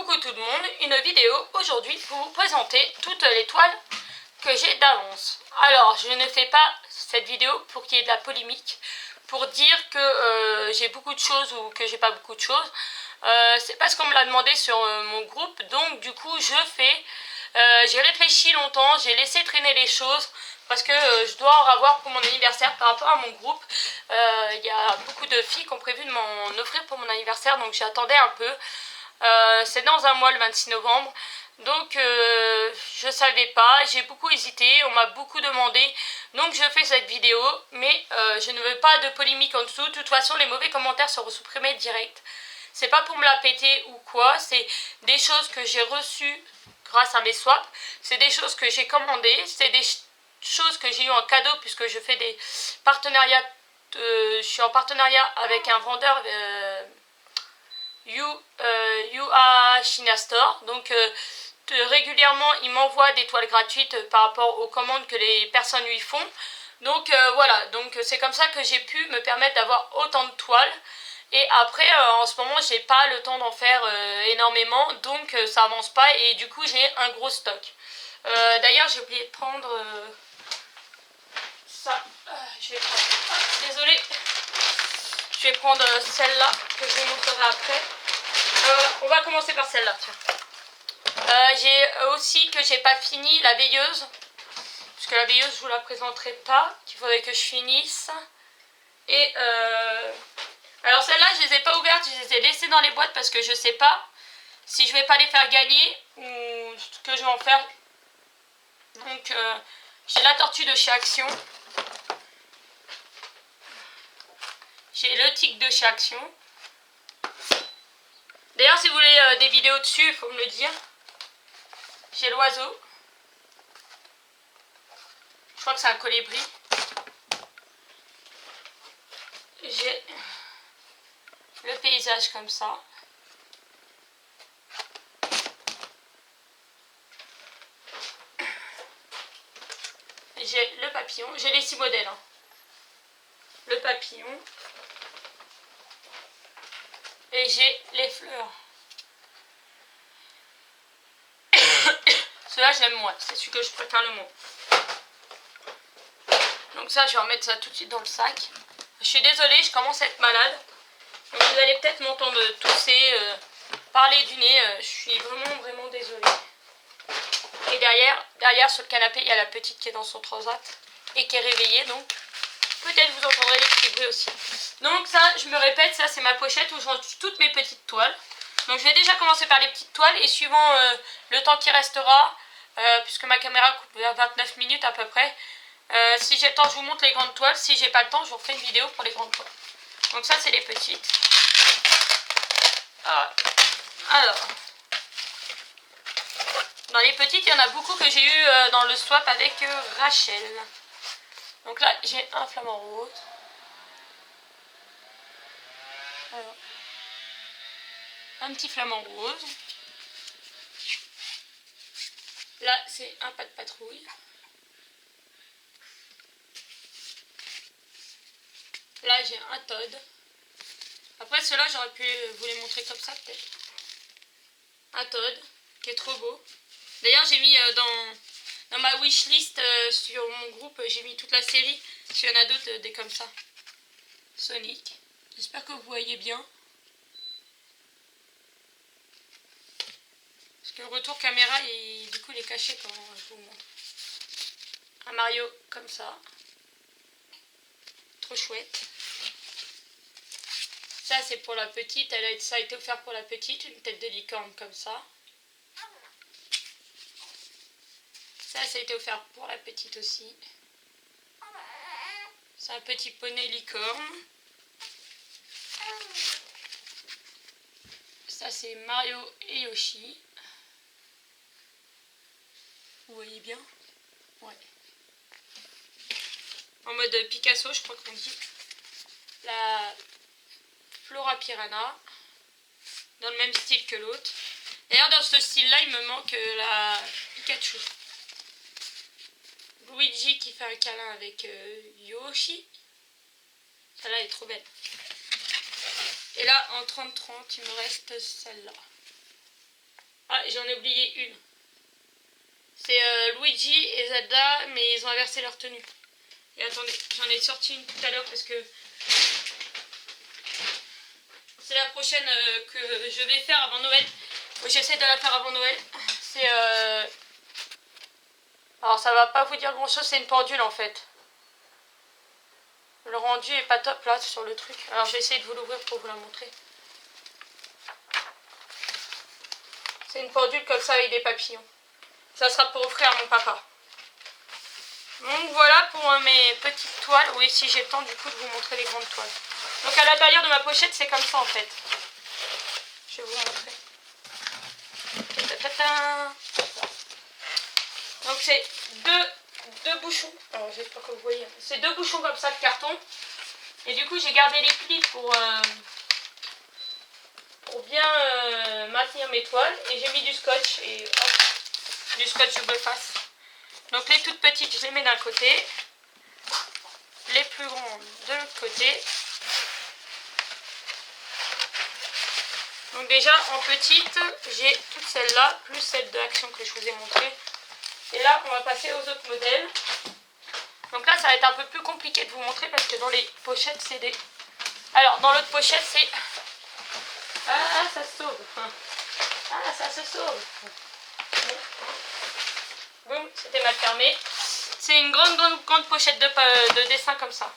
Coucou tout le monde, une vidéo aujourd'hui pour vous présenter toutes les toiles que j'ai d'avance. Alors, je ne fais pas cette vidéo pour qu'il y ait de la polémique, pour dire que j'ai beaucoup de choses ou que j'ai pas beaucoup de choses. C'est parce qu'on me l'a demandé sur mon groupe, donc du coup je fais. J'ai réfléchi longtemps, j'ai laissé traîner les choses parce que je dois en avoir pour mon anniversaire par rapport à mon groupe. Il y a beaucoup de filles qui ont prévu de m'en offrir pour mon anniversaire, donc j'attendais un peu. C'est dans un mois, le 26 novembre. Donc je savais pas, j'ai beaucoup hésité, on m'a beaucoup demandé, donc je fais cette vidéo, mais je ne veux pas de polémique en dessous. De toute façon, les mauvais commentaires seront supprimés direct. C'est pas pour me la péter ou quoi, c'est des choses que j'ai reçues grâce à mes swaps, c'est des choses que j'ai commandées, c'est des choses que j'ai eu en cadeau puisque je fais des partenariats, je suis en partenariat avec un vendeur UA China Store, donc régulièrement il m'envoie des toiles gratuites par rapport aux commandes que les personnes lui font. Donc voilà, donc c'est comme ça que j'ai pu me permettre d'avoir autant de toiles. Et après en ce moment j'ai pas le temps d'en faire énormément, donc ça avance pas et du coup j'ai un gros stock. D'ailleurs j'ai oublié de prendre ça, je vais prendre, désolée, je vais prendre celle-là que je vous montrerai après. On va commencer par celle-là. J'ai aussi que j'ai pas fini la veilleuse, parce que la veilleuse je vous la présenterai pas, qu'il faudrait que je finisse. Et alors celles-là je les ai pas ouvertes, je les ai laissées dans les boîtes parce que je sais pas si je vais pas les faire gagner ou ce que je vais en faire. Donc j'ai la tortue de chez Action, j'ai le tic de chez Action. D'ailleurs si vous voulez des vidéos dessus, il faut me le dire. J'ai l'oiseau, je crois que c'est un colibri. J'ai le paysage comme ça. J'ai le papillon, j'ai les 6 modèles. Hein. Le papillon. Et j'ai les fleurs. Celui-là j'aime moins, c'est celui que je préfère le moins. Donc ça je vais remettre ça tout de suite dans le sac. Je suis désolée, je commence à être malade. Donc vous allez peut-être m'entendre tousser, parler du nez. Je suis vraiment désolée. Et derrière sur le canapé, il y a la petite qui est dans son transat et qui est réveillée. Donc peut-être vous entendrez les petits bruits aussi. Donc ça, je me répète, ça c'est ma pochette où je range toutes mes petites toiles. Donc je vais déjà commencer par les petites toiles et suivant le temps qui restera, puisque ma caméra coupe vers 29 minutes à peu près, si j'ai le temps je vous montre les grandes toiles, si j'ai pas le temps je vous refais une vidéo pour les grandes toiles. Donc ça c'est les petites. Alors, dans les petites il y en a beaucoup que j'ai eu dans le swap avec Rachel. Donc là j'ai un flamant rose. Alors, un petit flamant rose. Là c'est un pas de patrouille. Là j'ai un Todd. Après ceux-là j'aurais pu vous les montrer comme ça peut-être. Un Todd qui est trop beau. D'ailleurs j'ai mis dans ma wishlist sur mon groupe, j'ai mis toute la série. S'il y en a d'autres des comme ça. Sonic. J'espère que vous voyez bien. Parce que le retour caméra du coup il est caché quand je vous montre. Un Mario comme ça. Trop chouette. Ça c'est pour la petite, ça a été offert pour la petite, une tête de licorne comme ça. Ça a été offert pour la petite aussi. C'est un petit poney licorne. Ça c'est Mario et Yoshi. Vous voyez bien? Ouais. En mode Picasso je crois qu'on dit. La Flora Piranha. Dans le même style que l'autre. D'ailleurs dans ce style là il me manque la Pikachu. Luigi qui fait un câlin avec Yoshi. Celle-là est trop belle. Et là en 30-30 il me reste celle-là. Ah, j'en ai oublié une. C'est Luigi et Zelda, mais ils ont inversé leur tenue. Et attendez, j'en ai sorti une tout à l'heure parce que c'est la prochaine que je vais faire avant Noël. J'essaie de la faire avant Noël. C'est alors ça va pas vous dire grand chose, c'est une pendule en fait. Le rendu est pas top là sur le truc. Alors je vais essayer de vous l'ouvrir pour vous la montrer. C'est une pendule comme ça avec des papillons. Ça sera pour offrir à mon papa. Donc voilà pour mes petites toiles. Oui, si j'ai le temps du coup de vous montrer les grandes toiles. Donc à l'intérieur de ma pochette, c'est comme ça en fait. Je vais vous montrer. Donc c'est deux bouchons. Alors j'espère que vous voyez. C'est deux bouchons comme ça de carton. Et du coup j'ai gardé les plis pour bien maintenir mes toiles. Et j'ai mis du scotch. Et hop, du scotch double face. Donc les toutes petites, je les mets d'un côté. Les plus grandes de l'autre côté. Donc déjà en petite, j'ai toutes celles-là, plus celle de Action que je vous ai montrée. Et là, on va passer aux autres modèles. Donc là, ça va être un peu plus compliqué de vous montrer parce que dans les pochettes, c'est des... Alors, dans l'autre pochette, c'est... Ah, ça se sauve. Ah, ça se sauve. Boum, c'était mal fermé. C'est une grande pochette de dessin comme ça.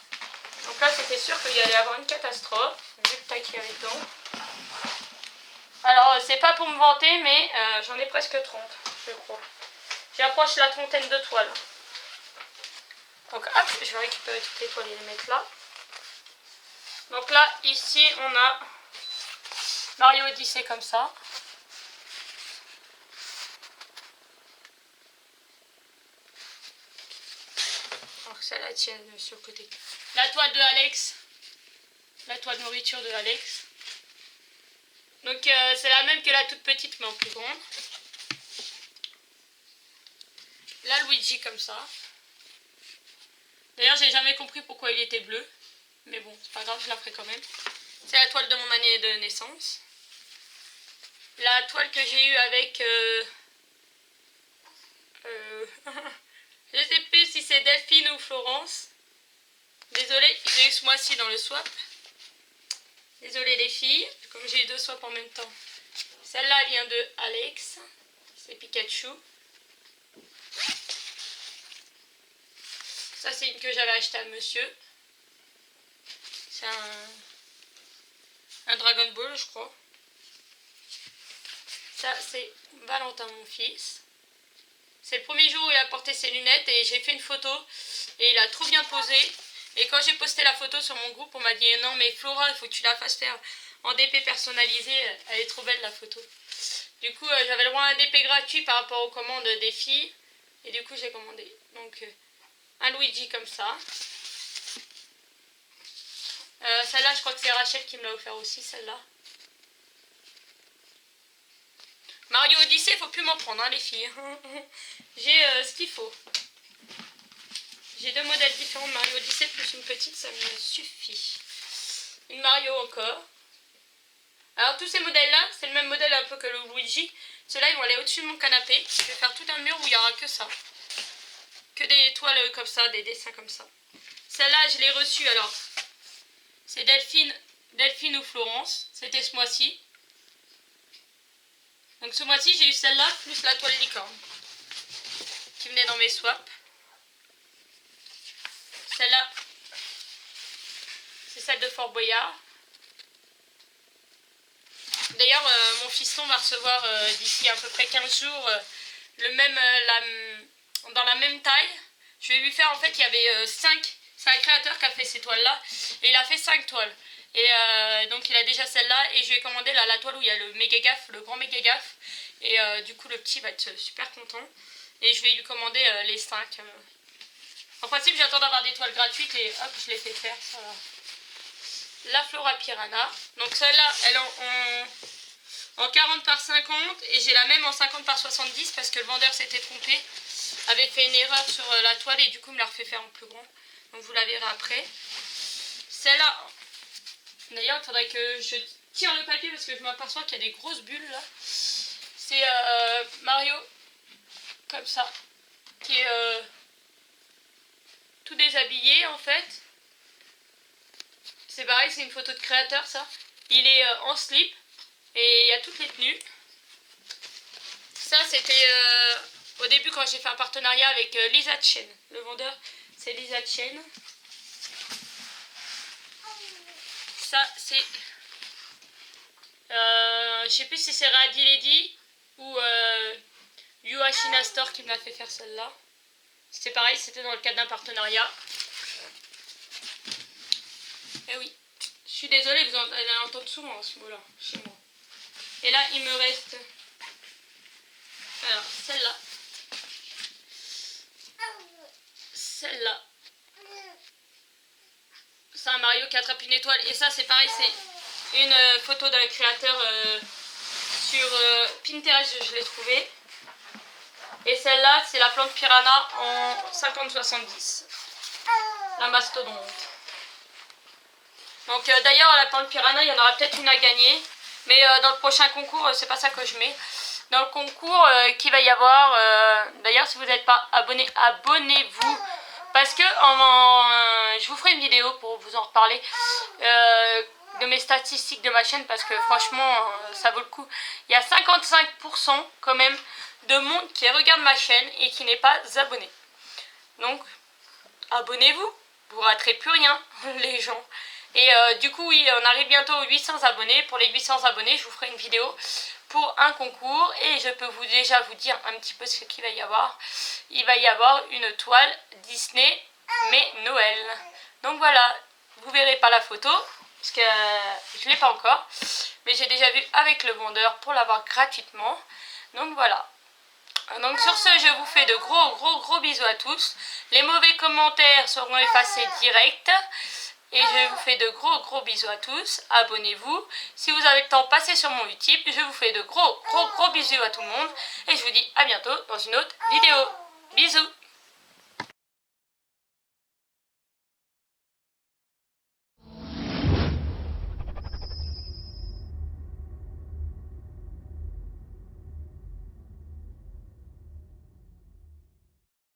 Donc là, c'était sûr qu'il y allait avoir une catastrophe, vu le taille qu'il y avait dedans. Alors, c'est pas pour me vanter, mais j'en ai presque 30, je crois. J'approche la trentaine de toiles. Donc hop, je vais récupérer toutes les toiles et les mettre là. Donc là, ici, on a Mario Odyssey comme ça. Donc celle-là tient sur le côté. La toile de Alex. La toile de nourriture de Alex. Donc c'est la même que la toute petite, mais en plus grande. Là, Luigi comme ça. D'ailleurs, j'ai jamais compris pourquoi il était bleu. Mais bon, c'est pas grave, je la ferai quand même. C'est la toile de mon année de naissance. La toile que j'ai eue avec... je sais plus si c'est Delphine ou Florence. Désolée, j'ai eu ce mois-ci dans le swap. Désolée les filles, comme j'ai eu deux swaps en même temps. Celle-là vient de Alex. C'est Pikachu. Ça, c'est une que j'avais achetée à monsieur. C'est un Dragon Ball, je crois. Ça, c'est Valentin, mon fils. C'est le premier jour où il a porté ses lunettes et j'ai fait une photo. Et il a trop bien posé. Et quand j'ai posté la photo sur mon groupe, on m'a dit non, mais Flora, il faut que tu la fasses faire en DP personnalisé. Elle est trop belle, la photo. Du coup, j'avais le droit à un DP gratuit par rapport aux commandes des filles. Et du coup, j'ai commandé. Donc, un Luigi comme ça. Celle-là, je crois que c'est Rachel qui me l'a offert aussi, celle-là. Mario Odyssey, faut plus m'en prendre, hein, les filles. J'ai ce qu'il faut. J'ai deux modèles différents de Mario Odyssey, plus une petite, ça me suffit. Une Mario encore. Alors, tous ces modèles-là, c'est le même modèle un peu que le Luigi. Ceux-là, ils vont aller au-dessus de mon canapé. Je vais faire tout un mur où il n'y aura que ça. Que des toiles comme ça, des dessins comme ça. Celle-là, je l'ai reçue, alors. C'est Delphine ou Florence. C'était ce mois-ci. Donc ce mois-ci, j'ai eu celle-là, plus la toile licorne. Qui venait dans mes swaps. Celle-là, c'est celle de Fort Boyard. D'ailleurs, mon fiston va recevoir d'ici à peu près 15 jours dans la même taille. Je vais lui faire, en fait, il y avait 5. C'est un créateur qui a fait ces toiles-là. Et il a fait 5 toiles. Et donc il a déjà celle-là. Et je lui ai commandé la toile où il y a le méga gaffe, le grand méga gaffe. Et du coup, le petit va être super content. Et je vais lui commander les 5. En principe, j'attends d'avoir des toiles gratuites et hop, je les fais faire. Voilà. La Flora Piranha. Donc celle-là, elle est en 40 par 50 et j'ai la même en 50 par 70 parce que le vendeur s'était trompé, avait fait une erreur sur la toile et du coup me l'a refait faire en plus grand. Donc vous la verrez après. Celle-là, d'ailleurs il faudrait que je tire le papier parce que je m'aperçois qu'il y a des grosses bulles là. C'est Mario, comme ça, qui est tout déshabillé en fait. C'est pareil, c'est une photo de créateur ça. Il est en slip et il y a toutes les tenues. Ça c'était au début quand j'ai fait un partenariat avec Lisa Chen. Le vendeur c'est Lisa Chen. Ça c'est... je sais plus si c'est Radi Lady ou Yuashina Store qui me l'a fait faire celle-là. C'était pareil, c'était dans le cadre d'un partenariat. Eh oui, je suis désolée, vous allez entendre souvent ce mot-là chez moi. Et là, il me reste... Alors, celle-là. Celle-là. C'est un Mario qui attrape une étoile. Et ça, c'est pareil, c'est une photo d'un créateur sur Pinterest, je l'ai trouvée. Et celle-là, c'est la plante piranha en 50-70. La mastodonte. Donc d'ailleurs, la plante piranha, il y en aura peut-être une à gagner. Mais dans le prochain concours, c'est pas ça que je mets. Dans le concours qu'il va y avoir, d'ailleurs, si vous n'êtes pas abonné, abonnez-vous. Parce que je vous ferai une vidéo pour vous en reparler de mes statistiques de ma chaîne. Parce que franchement, ça vaut le coup. Il y a 55% quand même de monde qui regarde ma chaîne et qui n'est pas abonné. Donc, abonnez-vous. Vous raterez plus rien, les gens. Et du coup, oui, on arrive bientôt aux 800 abonnés. Pour les 800 abonnés, je vous ferai une vidéo pour un concours. Et je peux déjà vous dire un petit peu ce qu'il va y avoir. Il va y avoir une toile Disney, mais Noël. Donc voilà, vous verrez pas la photo, parce que je ne l'ai pas encore. Mais j'ai déjà vu avec le vendeur pour l'avoir gratuitement. Donc voilà. Donc sur ce, je vous fais de gros bisous à tous. Les mauvais commentaires seront effacés direct. Et je vous fais de gros bisous à tous. Abonnez-vous. Si vous avez le temps, passez sur mon YouTube. Je vous fais de gros bisous à tout le monde. Et je vous dis à bientôt dans une autre vidéo. Bisous.